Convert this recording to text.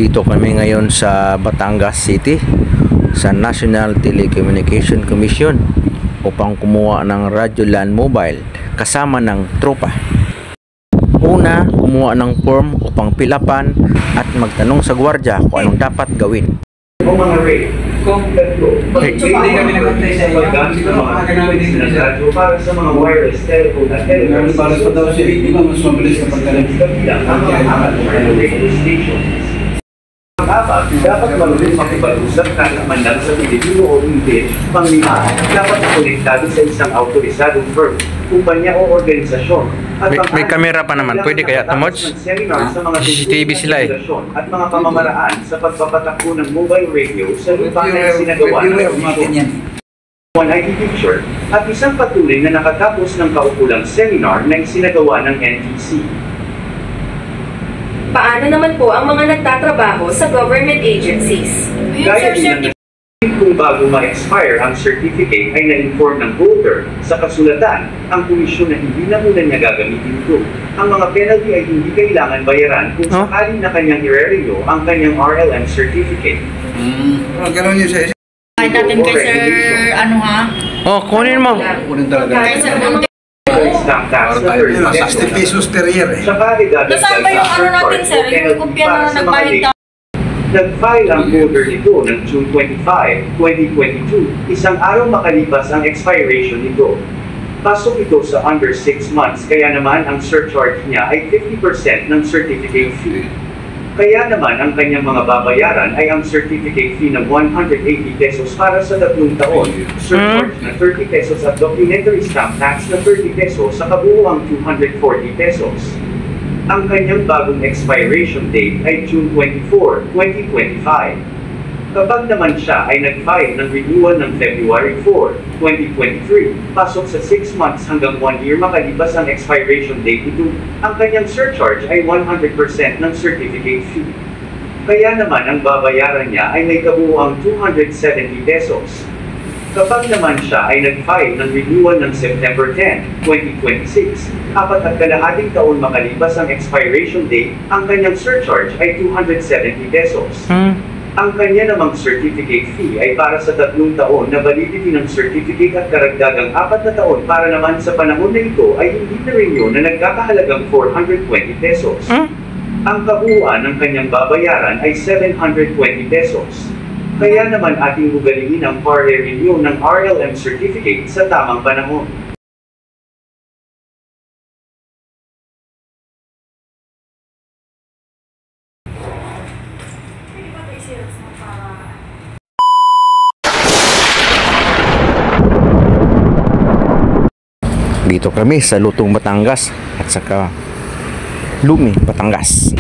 Dito kami ngayon sa Batangas City sa National Telecommunication Commission upang kumuha ng radyo land mobile kasama ng tropa. Una, kumuha ng form upang pilapan at magtanong sa gwardya kung anong dapat gawin. Kung mga rate, kung tatlo, hindi kami nag-antay sa paggamit ng mga radyo para sa mga wireless telephone at telephone. Para sa daw siya, di ba mas mabilis kapag kabilang ang mga apat na radio stations. Dapat marunong makipag-usap kahit man lang sa Pilipino o hindi. Panglima, dapat konektado sa isang autorisadong firm, kumpanya o organisasyon. May kamera pa naman, pwede kaya Tomods? CCTV sila eh. At mga pamamaraan sa pagpapatakbo ng mobile radio sa lupa na sinagawa ng komisyon. One ID picture at isang patuloy na nakatapos ng kaukulang seminar na isinagawa ng NTC. Paano naman po ang mga nagtatrabaho sa government agencies? Gaya din ng kung bago ma-expire ang certificate ay na-inform ng voter sa kasulatan ang komisyon na hindi na muna niya gagamitin ito. Ang mga penalty ay hindi kailangan bayaran kung sakaling na kanyang i-renew ang kanyang RLM certificate. Gano'n yun sa isa. Kahit natin kay Sir, ano ha? Oh, kunin mo. Kunin talaga. Kay Sir, 60 pesos per year eh. nasaan ba yung ano natin, Sir? Yung kumpya na nagbayad na? Nag-file ang voter nito ng June 25, 2022, isang araw makalipas ang expiration nito. Pasok ito sa under 6 months, kaya naman ang surcharge niya ay 50% ng certificate fee. Kaya naman ang kanyang mga babayaran ay ang certificate fee ng 180 pesos para sa 3 taon, surcharge na 30 pesos at documentary stamp tax na 30 pesos sa kabuuang 240 pesos. Ang kanyang bagong expiration date ay June 24, 2025. Kapag naman siya ay nag-file ng renewal ng February 4, 2023, pasok sa 6 months hanggang 1 year makalipas ang expiration date nito, ang kanyang surcharge ay 100% ng certificate fee. Kaya naman ang babayaran niya ay may kabuuang 270 pesos. Kapag naman siya ay nag-file ng renewal ng September 10, 2026, 4.5 taon makalipas ang expiration date, ang kanyang surcharge ay 270 pesos. Ang kanya namang certificate fee ay para sa 3 taon na validity ng certificate at karagdagang 4 na taon para naman sa panahon na ito ay hindi na-renew na nagkakahalagang 420 pesos. Ang kabuuan ng kanyang babayaran ay 720 pesos. Kaya naman ating ugaliin ang pa-renew ng RLM certificate sa tamang panahon. Dito kami sa Lutong, Batangas at saka Lumi, Batangas.